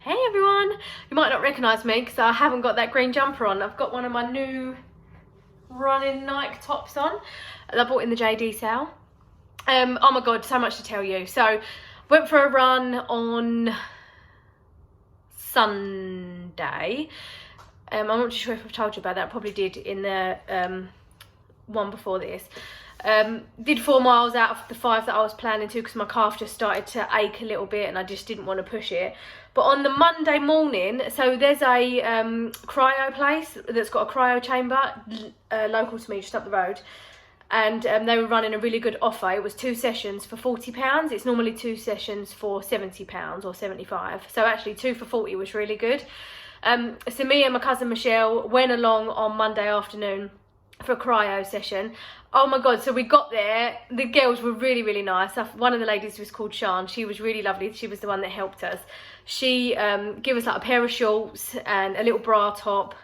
Hey everyone! You might not recognise me because I haven't got that green jumper on. I've got one of my new running Nike tops on that I bought in the JD sale. Oh my god, so much to tell you. So, went for a run on Sunday. I'm not too sure if I've told you about that. I probably did in the one before this. Did 4 miles out of the 5 that I was planning to because my calf just started to ache a little bit and I just didn't want to push it. But on the Monday morning, so there's a cryo place that's got a cryo chamber local to me, just up the road. And they were running a really good offer. It was 2 sessions for £40. It's normally 2 sessions for £70 or 75. So actually 2 for 40 was really good. So me and my cousin Michelle went along on Monday afternoon for a cryo session. Oh my god, so we got there, the girls were really, really nice. One of the ladies was called Sian. She was really lovely. She was the one that helped us. She gave us like a pair of shorts and a little bra top.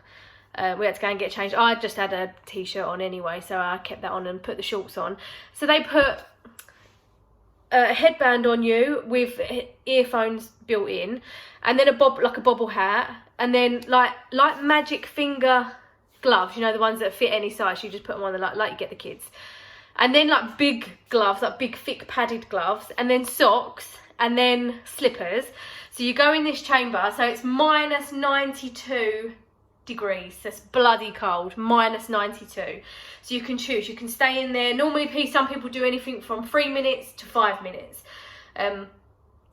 We had to go and get changed. I just had a t-shirt on anyway, so I kept that on and put the shorts on. So they put a headband on you with earphones built in, and then a bobble hat, and then like magic finger gloves, you know, the ones that fit any size. You just put them on like you get the kids, and then like big gloves, like big thick padded gloves, and then socks, and then slippers. So you go in this chamber, so it's minus 92 degrees, so it's bloody cold, minus 92. So you can choose, you can stay in there. Normally some people do anything from 3 minutes to 5 minutes.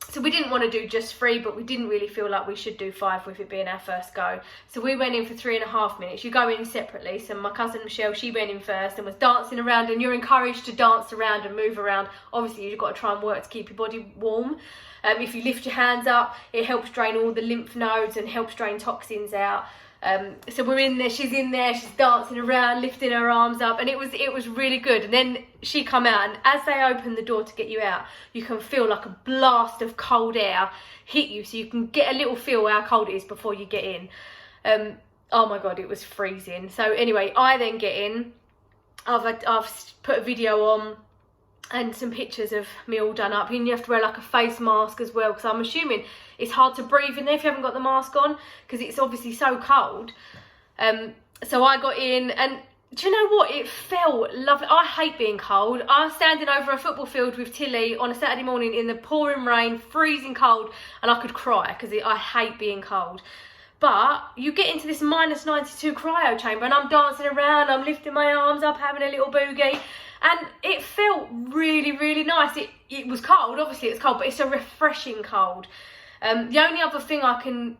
So we didn't want to do just 3, but we didn't really feel like we should do 5 with it being our first go. So we went in for 3.5 minutes. You go in separately. So my cousin Michelle, she went in first and was dancing around, and you're encouraged to dance around and move around. Obviously, you've got to try and work to keep your body warm. If you lift your hands up, it helps drain all the lymph nodes and helps drain toxins out. So we're in there, she's in there, she's dancing around, lifting her arms up, and it was really good. And then she come out, and as they open the door to get you out, you can feel like a blast of cold air hit you, so you can get a little feel how cold it is before you get in. Oh my god, it was freezing. So anyway, I then get in. I've put a video on and some pictures of me all done up, and you have to wear like a face mask as well, because I'm assuming it's hard to breathe in there if you haven't got the mask on, because it's obviously so cold. So I got in, and do you know what, it felt lovely. I hate being cold. I was standing over a football field with Tilly on a Saturday morning in the pouring rain, freezing cold, and I could cry because I hate being cold. But you get into this minus 92 cryo chamber, and I'm dancing around, I'm lifting my arms up, having a little boogie, and it felt really, really nice. It was cold, obviously it's cold, but it's a refreshing cold. The only other thing I can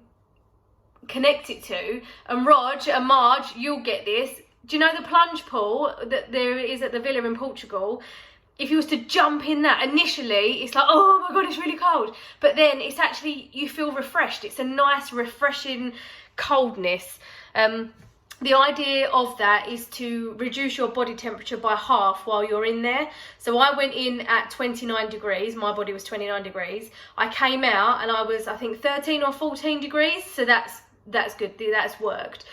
connect it to, and Rog and Marge, you'll get this. Do you know the plunge pool that there is at the villa in Portugal? If you was to jump in that, initially it's like, oh my god, it's really cold. But then it's actually, you feel refreshed. It's a nice, refreshing coldness. The idea of that is to reduce your body temperature by half while you're in there. So I went in at 29 degrees, my body was 29 degrees. I came out and I was, I think, 13 or 14 degrees, so that's good, that's worked.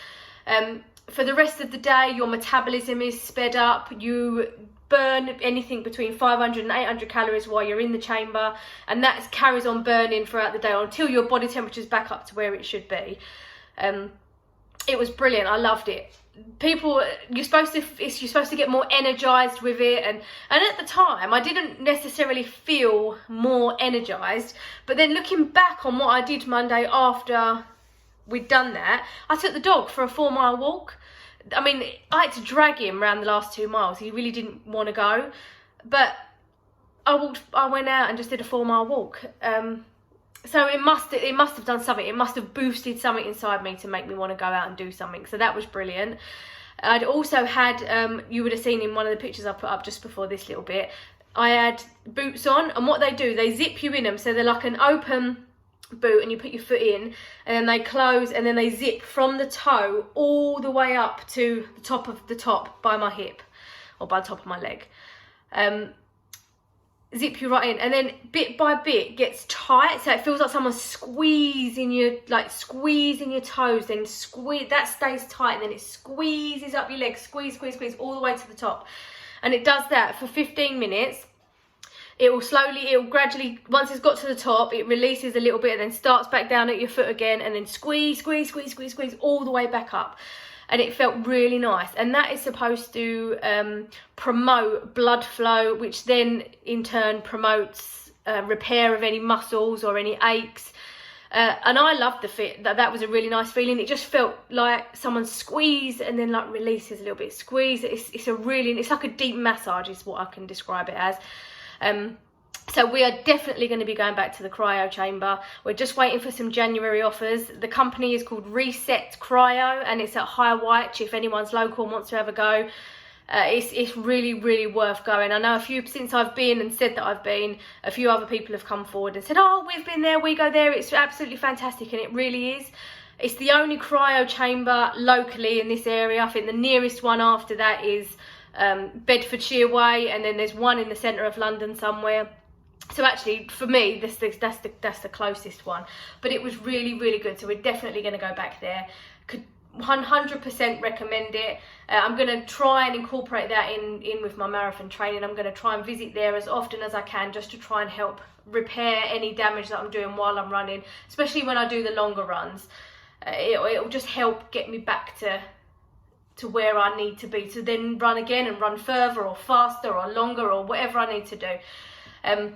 For the rest of the day, your metabolism is sped up. You burn anything between 500 and 800 calories while you're in the chamber, and that carries on burning throughout the day until your body temperature's back up to where it should be. It was brilliant. I loved it. You're supposed to get more energized with it, and at the time I didn't necessarily feel more energized, but then looking back on what I did Monday after we'd done that, I took the dog for a 4-mile walk. I mean, I had to drag him around the last 2 miles. He really didn't want to go, but I went out and just did a 4-mile walk. So it must have done something. It must have boosted something inside me to make me want to go out and do something. So that was brilliant. I'd also had, you would have seen in one of the pictures I put up just before this little bit, I had boots on, and what they do, they zip you in them. So they're like an open boot, and you put your foot in, and then they close, and then they zip from the toe all the way up to the top of the top by my hip, or by the top of my leg. Zip you right in, and then bit by bit gets tight, so it feels like someone's squeezing your toes, then squeeze, that stays tight, and then it squeezes up your legs, squeeze all the way to the top, and it does that for 15 minutes. it will gradually, once it's got to the top, it releases a little bit and then starts back down at your foot again, and then squeeze all the way back up. And it felt really nice, and that is supposed to promote blood flow, which then in turn promotes repair of any muscles or any aches. And I loved the fit. That was a really nice feeling. It just felt like someone squeezed and then like releases a little bit. Squeeze. It's like a deep massage is what I can describe it as. So we are definitely going to be going back to the cryo chamber. We're just waiting for some January offers. The company is called Reset Cryo, and it's at High Wyche. If anyone's local and wants to have a go, it's really worth going. I know since I've been and said that I've been, a few other people have come forward and said, oh, we've been there, we go there. It's absolutely fantastic, and it really is. It's the only cryo chamber locally in this area. I think the nearest one after that is Bedfordshire way, and then there's one in the centre of London somewhere. So actually, for me, that's the closest one. But it was really good. So we're definitely going to go back there. Could 100% recommend it. I'm going to try and incorporate that in with my marathon training. I'm going to try and visit there as often as I can, just to try and help repair any damage that I'm doing while I'm running, especially when I do the longer runs. It'll just help get me back to where I need to be, to then run again and run further or faster or longer or whatever I need to do. So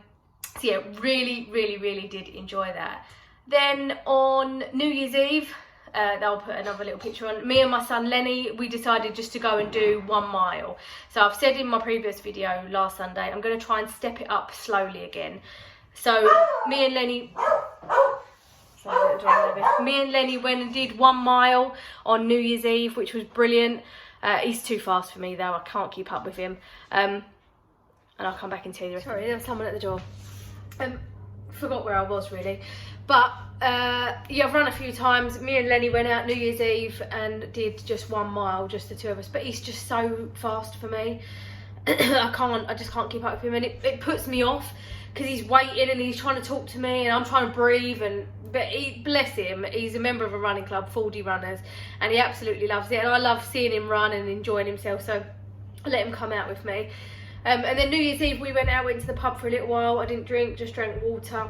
yeah, really did enjoy that. Then on New Year's Eve, I'll put another little picture on. Me and my son Lenny, we decided just to go and do 1 mile. So I've said in my previous video last Sunday, I'm going to try and step it up slowly again. So me and Lenny went and did 1 mile on New Year's Eve, which was brilliant. He's too fast for me though, I can't keep up with him. And I'll come back and tell you. Sorry, there was someone at the door. Forgot where I was really. But yeah, I've run a few times. Me and Lenny went out New Year's Eve and did just 1 mile, just the two of us. But he's just so fast for me. I just can't keep up with him, and it puts me off because he's waiting and he's trying to talk to me and I'm trying to breathe. But bless him, he's a member of a running club, 40 runners, and he absolutely loves it. And I love seeing him run and enjoying himself, so I let him come out with me. And then New Year's Eve we went to the pub for a little while. I didn't drink, just drank water.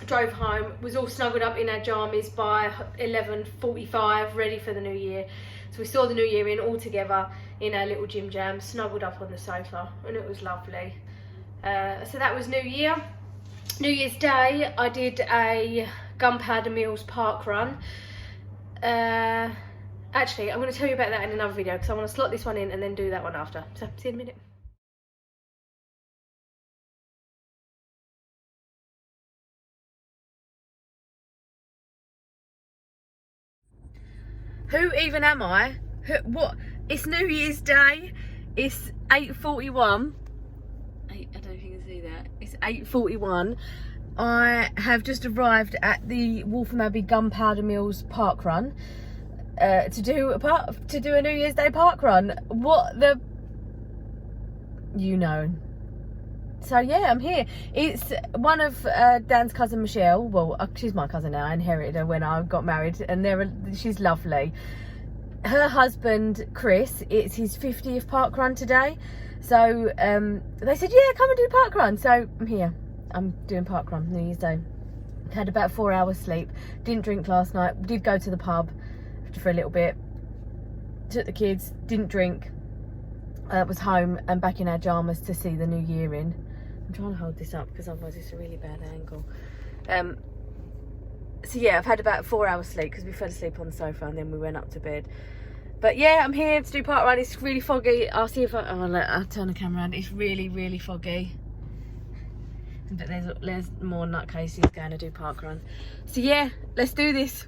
Drove home, was all snuggled up in our jammies by 11:45, ready for the new year. So we saw the new year in all together in our little gym jam, snuggled up on the sofa, and it was lovely. So that was New Year. New Year's Day, I did a Gunpowder Mills park run. Actually, I'm going to tell you about that in another video because I want to slot this one in and then do that one after. So see you in a minute. Who even am I? What? It's New Year's Day. It's 8:41. I don't know if you can see that. It's 8:41. I have just arrived at the Waltham Abbey Gunpowder Mills park run to do a New Year's Day park run. What the? You know. So yeah, I'm here. It's one of Dan's cousin Michelle. Well, she's my cousin now. I inherited her when I got married, and she's lovely. Her husband Chris, it's his 50th park run today. So they said, yeah, come and do park run. So I'm here. I'm doing park run New Year's Day. Had about 4 hours sleep. Didn't drink last night. Did go to the pub for a little bit. Took the kids. Didn't drink. Was home and back in our jammers to see the new year in. I'm trying to hold this up because otherwise it's a really bad angle. So yeah, I've had about 4 hours sleep because we fell asleep on the sofa and then we went up to bed. But yeah, I'm here to do park run. It's really foggy. I'll see if I'll turn the camera around. It's really foggy. But there's more nutcases going to do park run. So yeah, let's do this.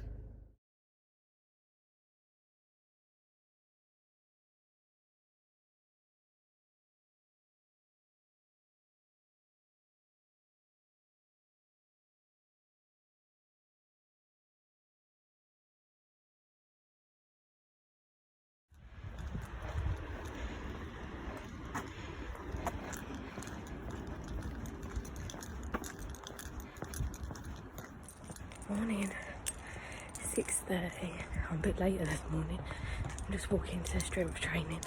Morning, 6:30. I'm a bit later this morning. I'm just walking to strength training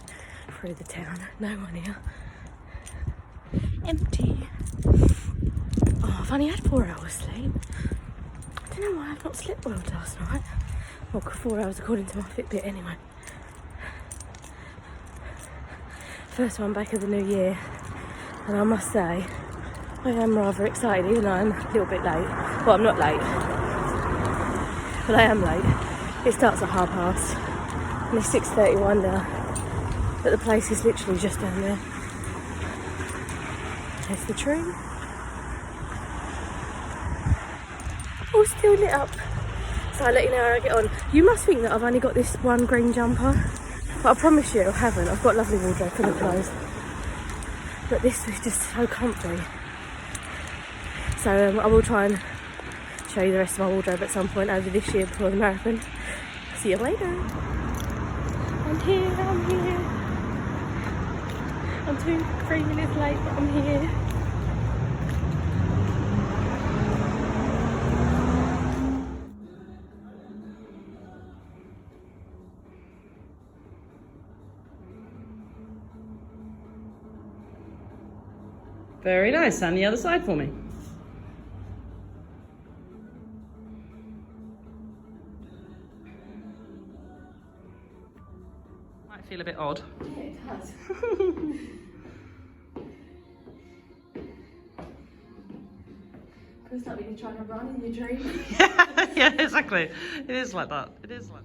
through the town. No one here. Empty. Oh, I've only had 4 hours sleep. I don't know why I've not slept well last night. Well, 4 hours according to my Fitbit anyway. First one back of the new year, and I must say I am rather excited, even though I'm a little bit late. Well, I'm not late, but I am late. It starts at past, and it's 6:31 now, but the place is literally just down there. There's the tree. All still lit up. So I'll let you know how I get on. You must think that I've only got this one green jumper, but I promise you I haven't. I've got a lovely wardrobe full of clothes, but this was just so comfy. So I will try and show you the rest of my wardrobe at some point over this year before the marathon. See you later. I'm here, I'm here. I'm 3 minutes late, but I'm here. Very nice. Stand the other side for me. Might feel a bit odd. Yeah, it does. Feels like when you're trying to run in your dream. Yeah, exactly. It is like that. It is like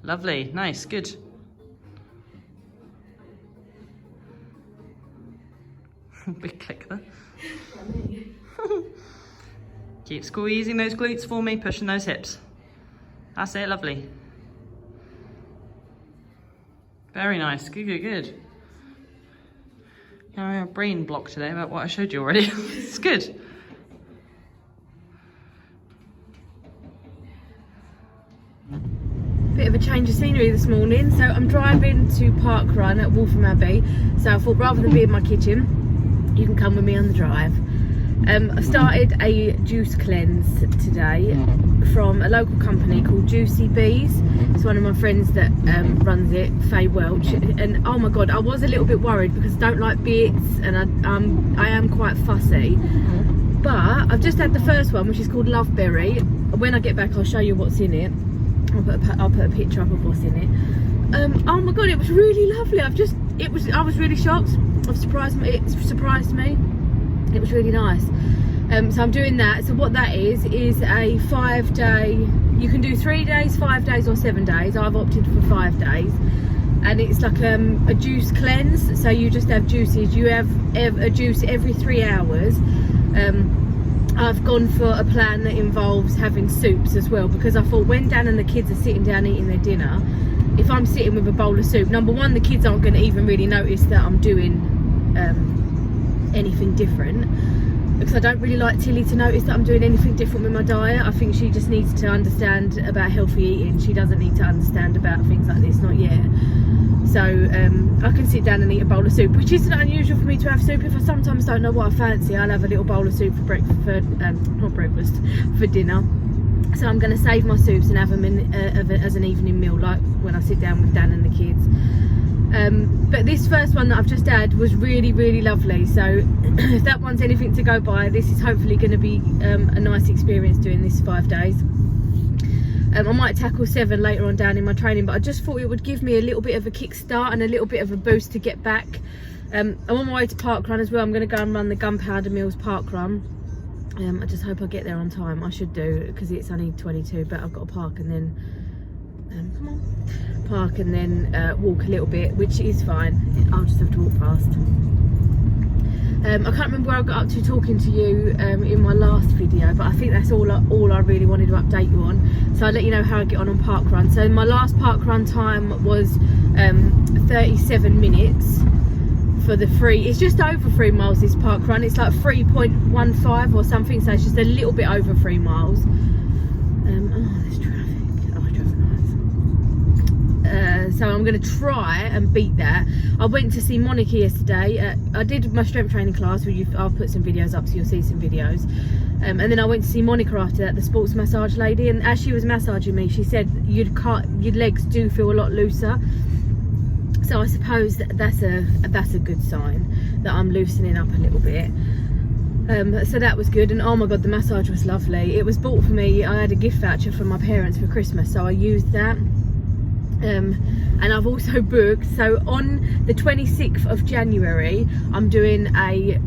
that. Lovely. Nice. Good. Big click there. Keep squeezing those glutes for me, pushing those hips. That's it, lovely. Very nice, good, good, good. I have a brain block today about what I showed you already. It's good. Bit of a change of scenery this morning. So I'm driving to Park Run at Waltham Abbey. So I thought rather than be in my kitchen, you can come with me on the drive. I started a juice cleanse today from a local company called Juicy Bees. It's one of my friends that runs it, Faye Welch, and oh my god, I was a little bit worried because I don't like bits and I am quite fussy. But I've just had the first one, which is called Loveberry. When I get back, I'll show you what's in it. I'll put a picture up of what's in it. Oh my god, it was really lovely. I was really shocked. It surprised me. It was really nice. So I'm doing that. So what that is a 5-day, you can do 3 days, 5 days or 7 days. I've opted for 5 days, and it's like a juice cleanse. So you just have juices. You have a juice every 3 hours. I've gone for a plan that involves having soups as well, because I thought when Dan and the kids are sitting down eating their dinner, if I'm sitting with a bowl of soup, number one, the kids aren't going to even really notice that I'm doing anything different, because I don't really like Tilly to notice that I'm doing anything different with my diet. I think she just needs to understand about healthy eating. She doesn't need to understand about things like this, not yet. So I can sit down and eat a bowl of soup, which isn't unusual for me to have soup. If I sometimes don't know what I fancy, I'll have a little bowl of soup for breakfast, for dinner. So I'm going to save my soups and have them as an evening meal, like when I sit down with Dan and the kids. But this first one that I've just had was really, really lovely. So if that one's anything to go by, this is hopefully going to be a nice experience doing this 5 days. I might tackle 7 later on down in my training, but I just thought it would give me a little bit of a kickstart and a little bit of a boost to get back. I'm on my way to Park Run as well. I'm going to go and run the Gunpowder Mills Park Run. I just hope I get there on time. I should do, because it's only 22, but I've got to park and then park and then walk a little bit, which is fine. I'll just have to walk past. I can't remember where I got up to talking to you in my last video, but I think that's all I really wanted to update you on. So I'll let you know how I get on Park Run. So my last Park Run time was 37 minutes for the it's just over 3 miles, this Park Run. It's like 3.15 or something, so it's just a little bit over 3 miles. Oh, there's traffic. Oh, traffic lights. So I'm going to try and beat that. I went to see Monica yesterday. I did my strength training class, where I'll put some videos up so you'll see some videos. And then I went to see Monica after that, the sports massage lady, and as she was massaging me, she said your legs do feel a lot looser. So I suppose that's a good sign that I'm loosening up a little bit. So that was good, and oh my god, the massage was lovely. It was bought for me. I had a gift voucher from my parents for Christmas, so I used that. And I've also booked, so on the 26th of January I'm doing a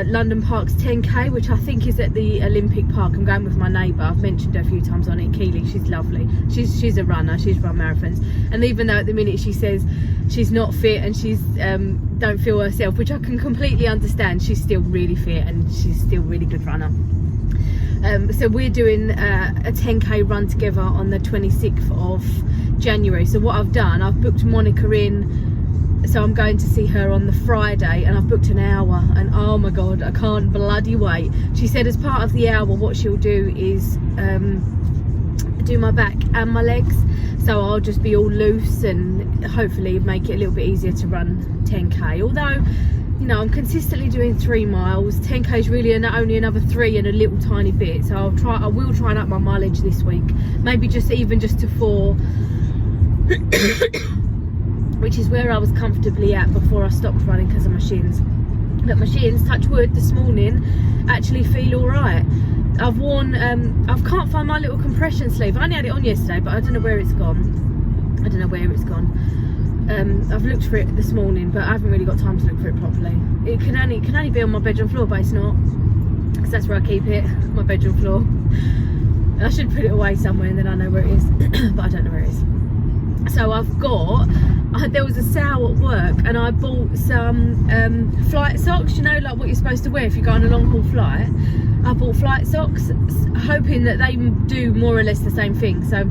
London Parks 10k, which I think is at the Olympic Park. I'm going with my neighbour. I've mentioned her a few times on it, Keely. She's lovely. She's a runner. She's run marathons, and even though at the minute she says she's not fit and she's don't feel herself, which I can completely understand, she's still really fit and she's still a really good runner. So we're doing a 10k run together on the 26th of January. So what I've done, I've booked Monica in, so I'm going to see her on the Friday, and I've booked an hour, and oh my god, I can't bloody wait. She said as part of the hour what she'll do is do my back and my legs, so I'll just be all loose and hopefully make it a little bit easier to run 10k. Although, you know, I'm consistently doing 3 miles. 10k is really only another 3 and a little tiny bit, so I will try and up my mileage this week, maybe just to 4 which is where I was comfortably at before I stopped running because of my shins. But my shins, touch wood, this morning actually feel all right. I've worn I can't find my little compression sleeve. I only had it on yesterday, but I don't know where it's gone. I've looked for it this morning, but I haven't really got time to look for it properly. It can only be on my bedroom floor, but it's not, because that's where I keep it, my bedroom floor. I should put it away somewhere and then I know where it is, but I don't know where it is. So there was a sale at work, and I bought some flight socks, you know, like what you're supposed to wear if you go on a long haul flight. I bought flight socks, hoping that they do more or less the same thing. So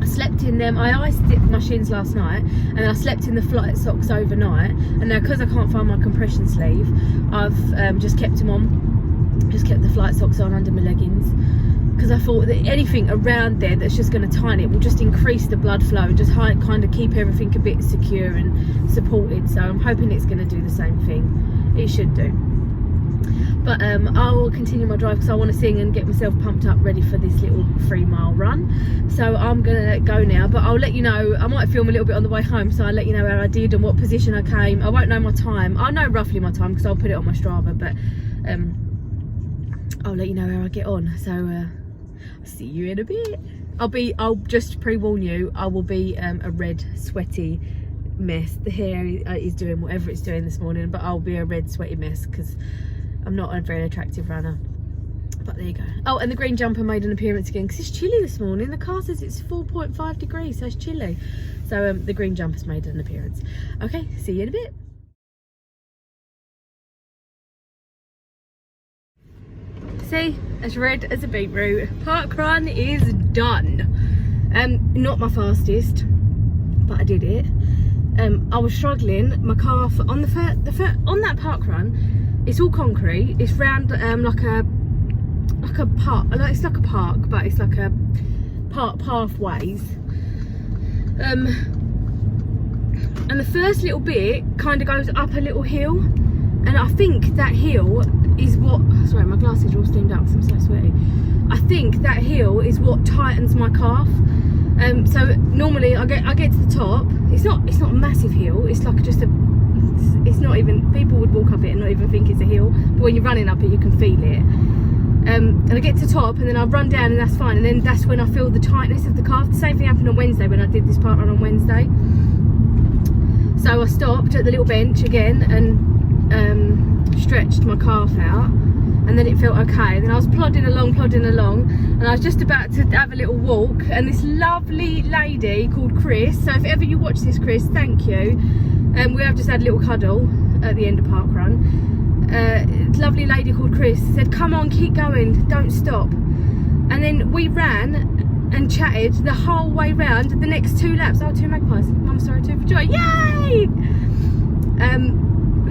I slept in them. I iced my shins last night, and I slept in the flight socks overnight. And now, because I can't find my compression sleeve, I've just kept them on. Just kept the flight socks on under my leggings, because I thought that anything around there that's just going to tighten it will just increase the blood flow and just kind of keep everything a bit secure and supported. So I'm hoping it's going to do the same thing. It should do. But I will continue my drive because I want to sing and get myself pumped up ready for this little 3-mile run. So I'm gonna go now, but I'll let you know. I might film a little bit on the way home, so I'll let you know how I did and what position I came. I won't know my time. I'll know roughly my time because I'll put it on my Strava, but I'll let you know how I get on. So I'll see you in a bit. I'll just pre-warn you, I will be a red sweaty mess. The hair is doing whatever it's doing this morning, but I'll be a red sweaty mess because I'm not a very attractive runner. But there you go. Oh, and the green jumper made an appearance again because it's chilly this morning. The car says it's 4.5 degrees, so it's chilly. So the green jumper's made an appearance. Okay, see you in a bit. See, as red as a beetroot. Park run is done. Not my fastest, but I did it. I was struggling. My calf on on that park run. It's all concrete. It's round like a park. It's like a park, but it's like a pathways. And the first little bit kind of goes up a little hill, and I think that hill is what. Sorry, my glasses are all steamed up because I'm so sweaty. I think that hill is what tightens my calf. So normally I get to the top. It's not a massive hill. It's like just a. It's not even, people would walk up it and not even think it's a hill, but when you're running up it you can feel it. And I get to the top and then I run down and that's fine, and then that's when I feel the tightness of the calf. The same thing happened on Wednesday when I did this park run on Wednesday. So I stopped at the little bench again and stretched my calf out, and then it felt okay. And then I was plodding along, and I was just about to have a little walk, and this lovely lady called Chris, so if ever you watch this, Chris, thank you. We have just had a little cuddle at the end of park run. Lovely lady called Chris said, come on, keep going, don't stop. And then we ran and chatted the whole way round the next 2 laps. Oh, 2 magpies. Mum saw a 2 for joy. Yay!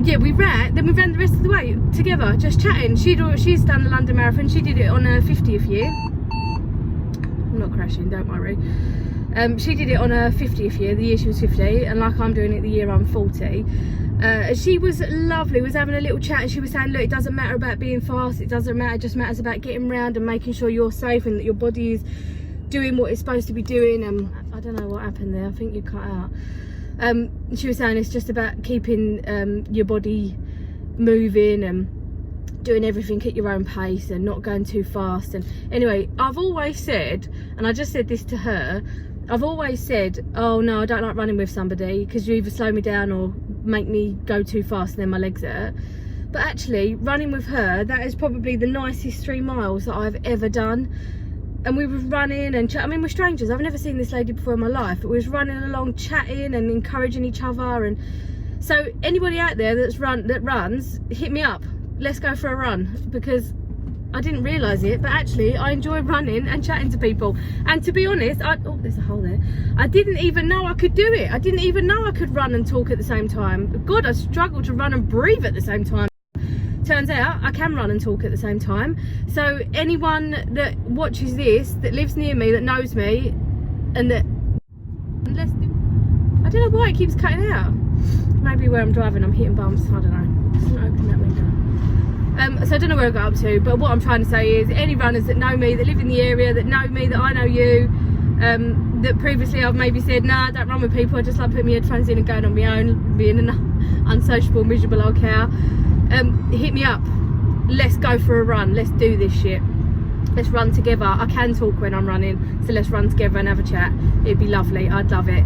Yeah, we ran the rest of the way together, just chatting. She's done the London Marathon. She did it on her 50th year. I'm not crashing, don't worry. She did it on her 50th year, the year she was 50, and like I'm doing it the year I'm 40. She was lovely, was having a little chat, and she was saying, look, it doesn't matter about being fast, it doesn't matter, it just matters about getting around and making sure you're safe and that your body is doing what it's supposed to be doing. I don't know what happened there, I think you cut out. She was saying it's just about keeping your body moving and doing everything at your own pace and not going too fast. And anyway, I've always said, and I just said this to her, I've always said, oh no, I don't like running with somebody because you either slow me down or make me go too fast and then my legs hurt. But actually, running with her, that is probably the nicest 3 miles that I've ever done. And we were running and I mean, we're strangers, I've never seen this lady before in my life, but we was running along, chatting and encouraging each other. And so anybody out there that runs, hit me up, let's go for a run, because I didn't realise it, but actually I enjoy running and chatting to people. And to be honest, oh, there's a hole there. I didn't even know I could do it. I didn't even know I could run and talk at the same time. God, I struggle to run and breathe at the same time. Turns out I can run and talk at the same time. So anyone that watches this, that lives near me, that knows me, and that, I don't know why it keeps cutting out. Maybe where I'm driving I'm hitting bumps, I don't know. Just gonna open that window. So I don't know where I got up to, but what I'm trying to say is any runners that know me, that live in the area, that know me, that I know you, that previously I've maybe said, nah, I don't run with people, I just like putting my headphones in and going on my own, being an unsociable, miserable old cow. Hit me up, let's go for a run, let's do this shit, let's run together. I can talk when I'm running, so let's run together and have a chat. It'd be lovely, I'd love it.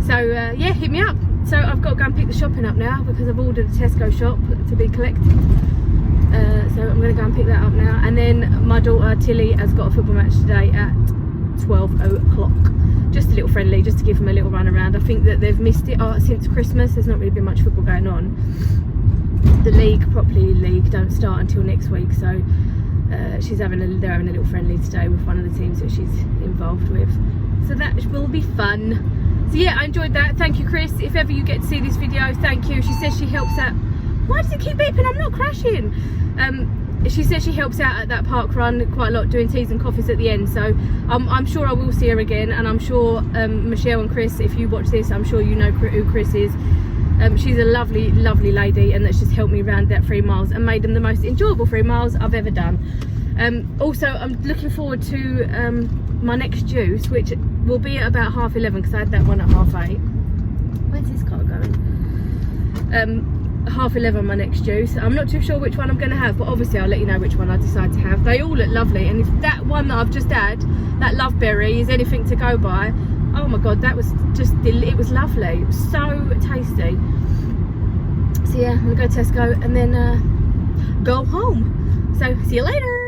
So yeah, hit me up. So I've got to go and pick the shopping up now because I've ordered a Tesco shop to be collected. So I'm going to go and pick that up now. And then my daughter Tilly has got a football match today at 12 o'clock. Just a little friendly, just to give them a little run around. I think that they've missed it since Christmas. There's not really been much football going on. The league don't start until next week, so they're having a little friendly today with one of the teams that she's involved with. So that will be fun. So yeah, I enjoyed that. Thank you, Chris. If ever you get to see this video, thank you. She says she helps out. Why does it keep beeping? I'm not crashing. She says she helps out at that park run quite a lot, doing teas and coffees at the end. So I'm sure I will see her again, and I'm sure Michelle and Chris, if you watch this, I'm sure you know who Chris is. She's a lovely, lovely lady, and that's just helped me round that 3 miles and made them the most enjoyable 3 miles I've ever done. Also, I'm looking forward to my next juice, which will be at about 11:30 because I had that one at 8:30. Where's this car going? 11:30 my next juice. I'm not too sure which one I'm going to have, but obviously I'll let you know which one I decide to have. They all look lovely, and if that one that I've just had, that Loveberry, is anything to go by, oh my god, that was just, it was lovely. It was so tasty. So yeah, I'm going to go to Tesco and then go home. So see you later.